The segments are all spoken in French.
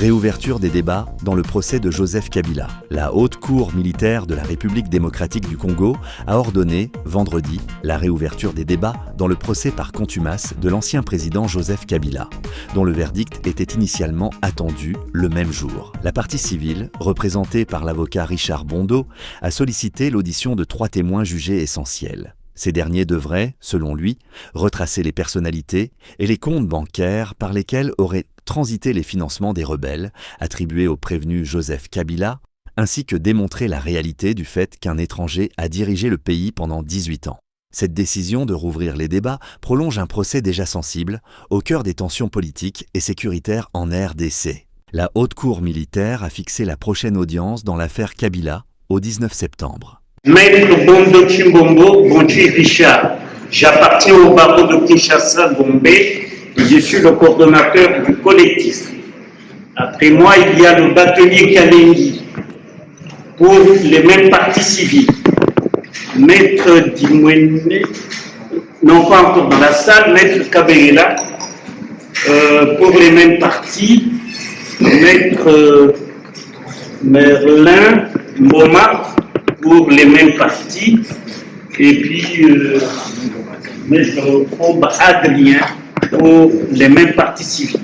Réouverture des débats dans le procès de Joseph Kabila. La haute cour militaire de la République démocratique du Congo a ordonné, vendredi, la réouverture des débats dans le procès par contumace de l'ancien président Joseph Kabila, dont le verdict était initialement attendu le même jour. La partie civile, représentée par l'avocat Richard Bondo, a sollicité l'audition de 3 témoins jugés essentiels. Ces derniers devraient, selon lui, retracer les personnalités et les comptes bancaires par lesquels auraient transité les financements des rebelles, attribués au prévenu Joseph Kabila, ainsi que démontrer la réalité du fait qu'un étranger a dirigé le pays pendant 18 ans. Cette décision de rouvrir les débats prolonge un procès déjà sensible, au cœur des tensions politiques et sécuritaires en RDC. La haute cour militaire a fixé la prochaine audience dans l'affaire Kabila au 19 septembre. Maître Bondo Chimbombo, Bonji Richard, j'appartiens au barreau de Kinshasa, Gombe, et je suis le coordonnateur du collectif. Après moi, il y a le bâtonnier Kalengi, pour les mêmes parties civiles. Maître Dimwene, non pas encore dans la salle, Maître Kabela, pour les mêmes parties. Maître Merlin Moma, pour les mêmes parties, et puis Maître Probe Adrien pour les mêmes parties civiles.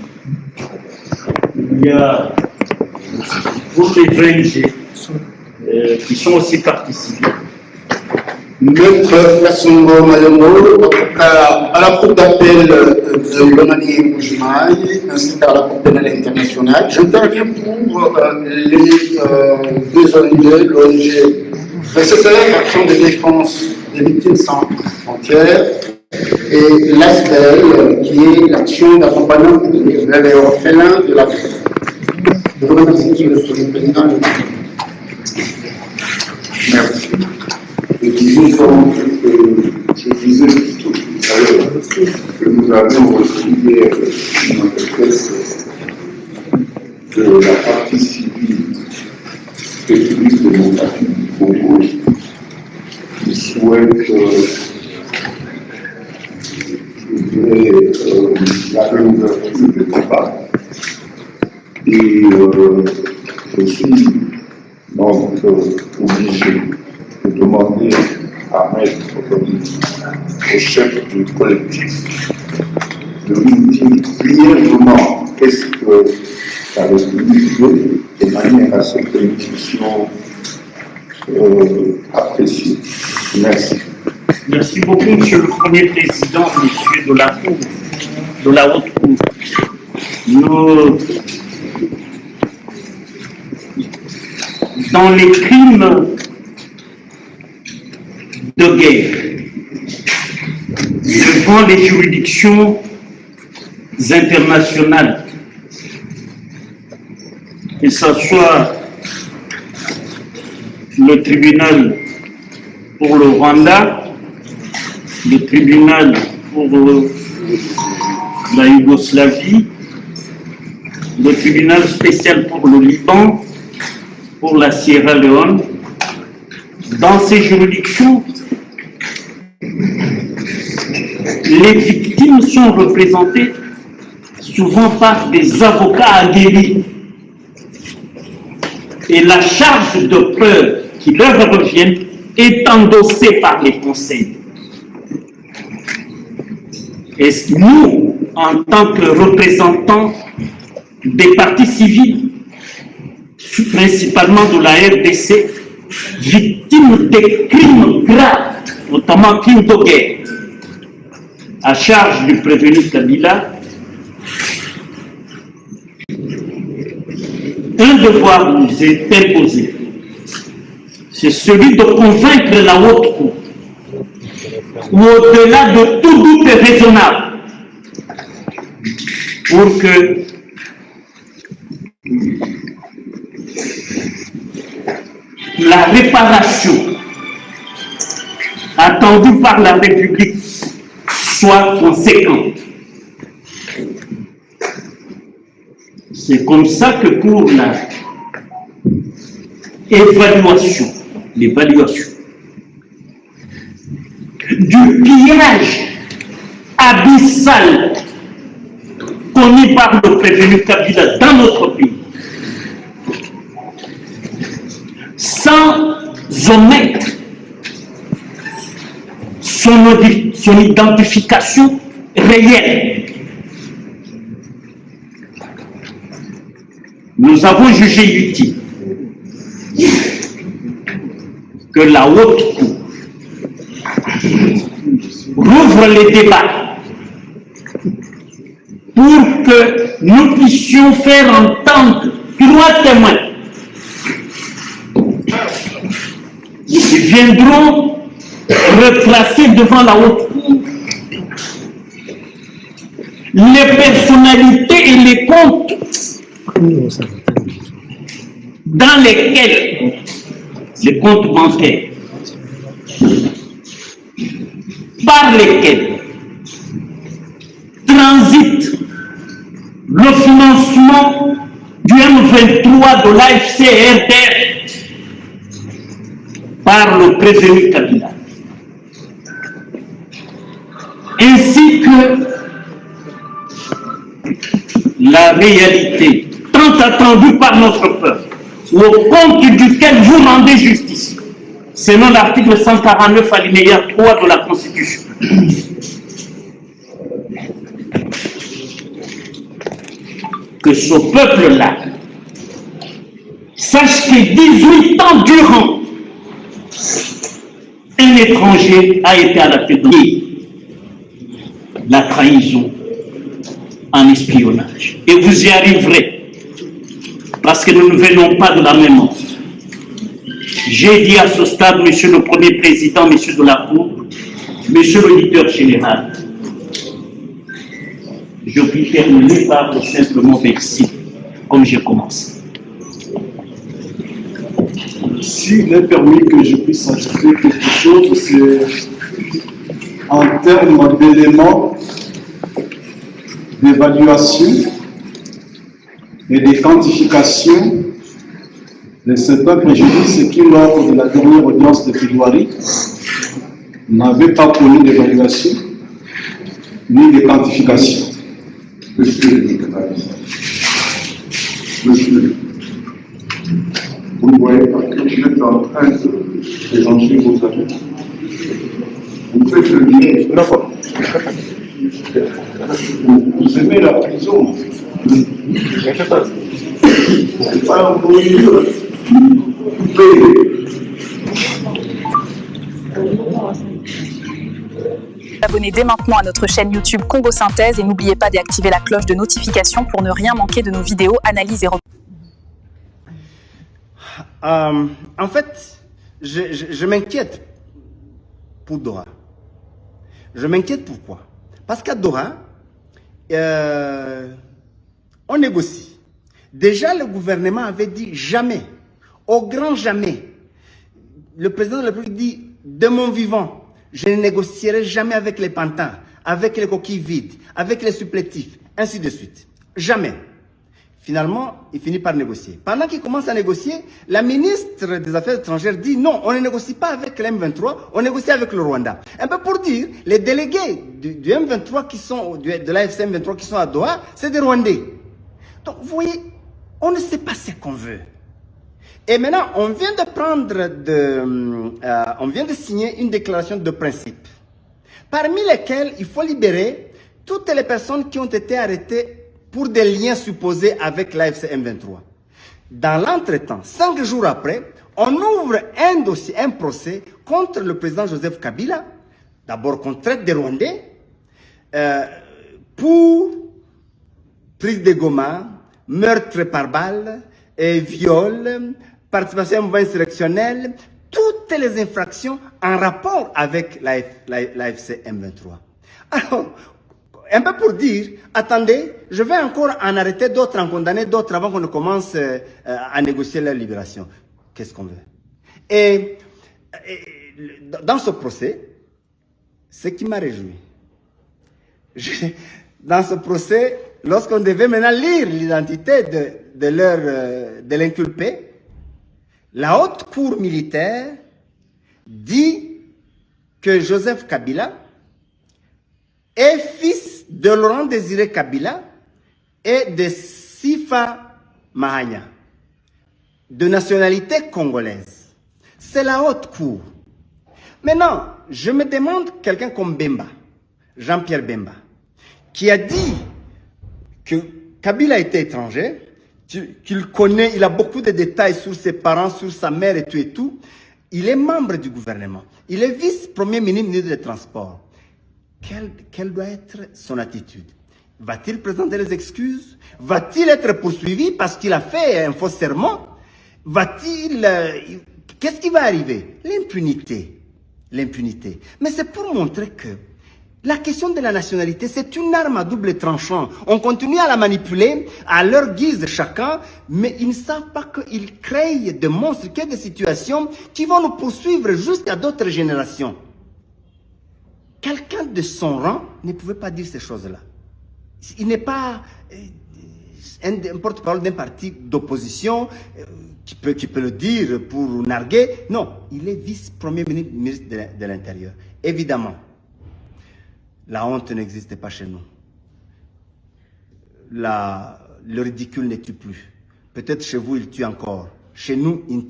Il y a pour les VNG qui sont aussi parties civiles. Maître Kassongo Malongo, à la Cour d'appel de Lomani Moujimaï, ainsi qu'à la Cour pénale internationale, j'interviens pour les deux ONG, l'ONG Nécessaire Action de défense des victimes sans frontières et l'ASBEL, qui est l'action d'accompagnement des orphelins de la guerre. Je vous remercie, Monsieur le Président. Merci. Et disons comme je disais tout à l'heure que nous avons reçu hier une espèce de la partie civile République démocratique du Congo qui souhaite la réouverture des débats. Et je suis donc obligé de demander à Maître au chef du collectif de nous dire brièvement qu'est-ce que la République veut, de manière à ce que nous puissions apprécier. Merci. Merci beaucoup, Monsieur le Premier Président, Monsieur de la Cour, de la Haute Cour. Dans les crimes de guerre, devant les juridictions internationales, que ce soit le tribunal pour le Rwanda, le tribunal pour la Yougoslavie, le tribunal spécial pour le Liban, pour la Sierra Leone. Dans ces juridictions, les victimes sont représentées souvent par des avocats aguerris. Et la charge de preuve qui leur revient est endossée par les conseils. Et nous, en tant que représentants des partis civils, principalement de la RDC, victimes des crimes graves, notamment crimes de guerre, à charge du prévenu Kabila, un devoir nous est imposé, c'est celui de convaincre la haute cour, ou au-delà de tout doute raisonnable, pour que la réparation attendue par la République soit conséquente. C'est comme ça que pour l'évaluation du pillage abyssal commis par le prévenu Kabila dans notre pays, omettre son identification réelle. Nous avons jugé utile que la haute cour rouvre les débats pour que nous puissions faire entendre 3 témoins qui viendront retracer devant la haute cour les personnalités et les comptes dans lesquels les comptes bancaires par lesquels transite le financement du M23 de l'AFC-RDR par le prévenu Kabila, ainsi que la réalité tant attendue par notre peuple, au compte duquel vous rendez justice, selon l'article 149 alinéa 3 de la Constitution. Que ce peuple-là sache que 18 ans durant, un étranger a été à la tête de la trahison en espionnage. Et vous y arriverez, parce que nous ne venons pas de la même ordre. J'ai dit à ce stade, Monsieur le Premier Président, Monsieur de la Cour, Monsieur le leader général, je puis terminer par le simplement merci, comme j'ai commencé. S'il est permis que je puisse ajouter quelque chose, c'est en termes d'éléments d'évaluation et de quantification de certains préjudices qui, lors de la dernière audience de plaidoirie, n'avaient pas connu d'évaluation ni de quantification. Monsieur, vous ne voyez pas que vous êtes en train de présenter vos avis. Vous faites le bien. D'accord. Vous aimez la prison. C'est pas un bruit. Abonnez dès maintenant à notre chaîne YouTube Congo Synthèse et n'oubliez pas d'activer la cloche de notification pour ne rien manquer de nos vidéos, analyses et en fait, je m'inquiète pour Doha. Je m'inquiète pourquoi? Parce qu'à Doha, on négocie. Déjà, le gouvernement avait dit jamais, au grand jamais. Le président de la République dit, de mon vivant, je ne négocierai jamais avec les pantins, avec les coquilles vides, avec les supplétifs, ainsi de suite. Jamais. Finalement, il finit par négocier. Pendant qu'il commence à négocier, la ministre des Affaires étrangères dit non, on ne négocie pas avec le M23, on négocie avec le Rwanda. Un peu pour dire, les délégués du M23 qui sont, de l'AFC M23 qui sont à Doha, c'est des Rwandais. Donc, vous voyez, on ne sait pas ce qu'on veut. Et maintenant, on vient de signer une déclaration de principe, parmi lesquelles il faut libérer toutes les personnes qui ont été arrêtées pour des liens supposés avec l'AFC M23. Dans l'entretemps, 5 jours après, on ouvre un dossier, un procès contre le président Joseph Kabila, d'abord qu'on traite des Rwandais, pour prise de Goma, meurtre par balle, viol, participation à un mouvement insurrectionnel, toutes les infractions en rapport avec l'AFC M23. Alors, un peu pour dire, attendez, je vais encore en arrêter d'autres, en condamner d'autres avant qu'on ne commence à négocier leur libération. Qu'est-ce qu'on veut? Et dans ce procès, ce qui m'a réjoui, dans ce procès, lorsqu'on devait maintenant lire l'identité de l'inculpé, la haute cour militaire dit que Joseph Kabila est fils de Laurent Désiré Kabila et de Sifa Mahania, de nationalité congolaise. C'est la haute cour. Maintenant, je me demande quelqu'un comme Bemba, Jean-Pierre Bemba, qui a dit que Kabila était étranger, qu'il connaît, il a beaucoup de détails sur ses parents, sur sa mère et tout. Il est membre du gouvernement. Il est vice-premier ministre des Transports. Quelle doit être son attitude? Va-t-il présenter les excuses? Va-t-il être poursuivi parce qu'il a fait un faux serment? Qu'est-ce qui va arriver? L'impunité. L'impunité. Mais c'est pour montrer que la question de la nationalité, c'est une arme à double tranchant. On continue à la manipuler à leur guise chacun, mais ils ne savent pas qu'ils créent des monstres, qu'il y a des situations qui vont nous poursuivre jusqu'à d'autres générations. Quelqu'un de son rang ne pouvait pas dire ces choses-là. Il n'est pas un porte-parole d'un parti d'opposition qui peut le dire pour narguer. Non, il est vice-premier ministre de l'Intérieur. Évidemment, la honte n'existe pas chez nous. Le ridicule ne tue plus. Peut-être chez vous, il tue encore. Chez nous, il ne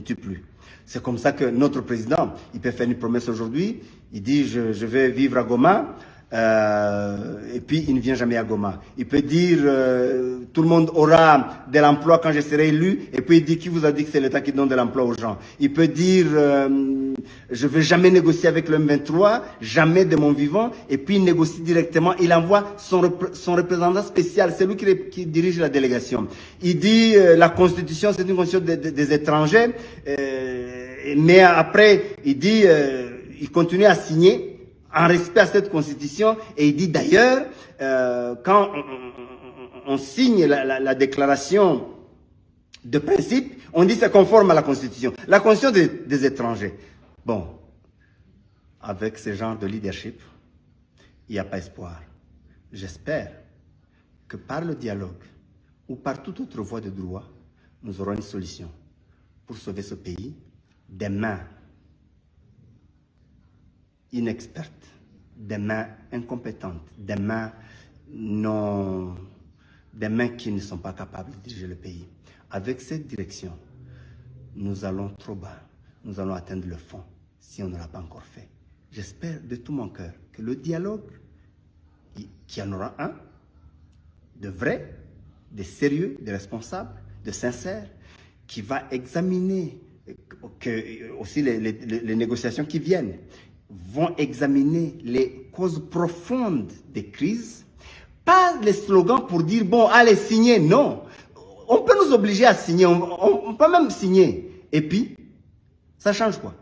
tue plus. C'est comme ça que notre président, il peut faire une promesse aujourd'hui. Il dit, je vais vivre à Goma. Et puis il ne vient jamais à Goma. Il peut dire tout le monde aura de l'emploi quand je serai élu, et puis il dit qui vous a dit que c'est l'État qui donne de l'emploi aux gens. Il peut dire je ne vais jamais négocier avec le M23, jamais de mon vivant, et puis il négocie directement, il envoie son représentant spécial, c'est lui qui dirige la délégation. Il dit la Constitution c'est une constitution des étrangers, mais après il dit il continue à signer en respect à cette constitution, et il dit d'ailleurs, quand on signe la déclaration de principe, on dit c'est conforme à la constitution. La constitution des étrangers. Bon, avec ce genre de leadership, il n'y a pas espoir. J'espère que par le dialogue ou par toute autre voie de droit, nous aurons une solution pour sauver ce pays des mains inexpertes, des mains incompétentes, des mains qui ne sont pas capables de diriger le pays. Avec cette direction, nous allons trop bas. Nous allons atteindre le fond si on ne l'a pas encore fait. J'espère de tout mon cœur que le dialogue, qu'il y en aura un, de vrai, de sérieux, de responsable, de sincère, qui va examiner aussi les négociations qui viennent, vont examiner les causes profondes des crises, pas les slogans pour dire, bon, allez, signer, non. On peut nous obliger à signer, on peut même signer. Et puis, ça change quoi?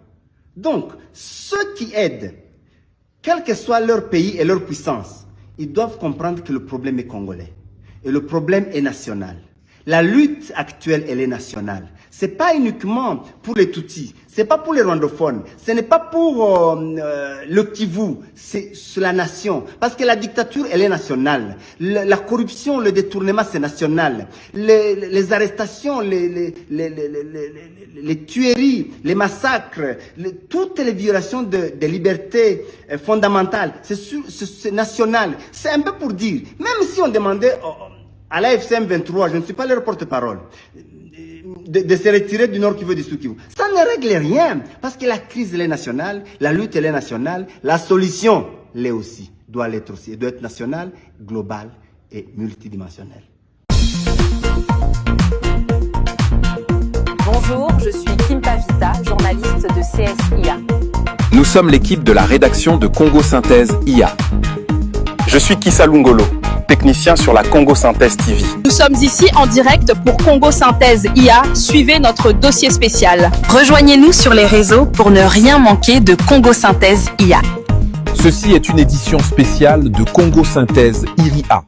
Donc, ceux qui aident, quel que soit leur pays et leur puissance, ils doivent comprendre que le problème est congolais. Et le problème est national. La lutte actuelle, elle est nationale. C'est pas uniquement pour les Tutsis, c'est pas pour les rwandophones, ce n'est pas pour le Kivu, c'est la nation. Parce que la dictature, elle est nationale. La corruption, le détournement, c'est national. Les arrestations, les tueries, les massacres, toutes les violations de libertés fondamentales, c'est national. C'est un peu pour dire, même si on demandait à l'AFC M23, je ne suis pas leur porte-parole, de se retirer du Nord Kivu et du Sud Kivu. Ça ne règle rien, parce que la crise, elle est nationale, la lutte, elle est nationale, la solution, l'est aussi, doit l'être aussi, elle doit être nationale, globale et multidimensionnelle. Bonjour, je suis Kim Pavita, journaliste de CSIA. Nous sommes l'équipe de la rédaction de Congo Synthèse IA. Je suis Kissa Lungolo, technicien sur la Congo Synthèse TV. Nous sommes ici en direct pour Congo Synthèse IA. Suivez notre dossier spécial. Rejoignez-nous sur les réseaux pour ne rien manquer de Congo Synthèse IA. Ceci est une édition spéciale de Congo Synthèse IA.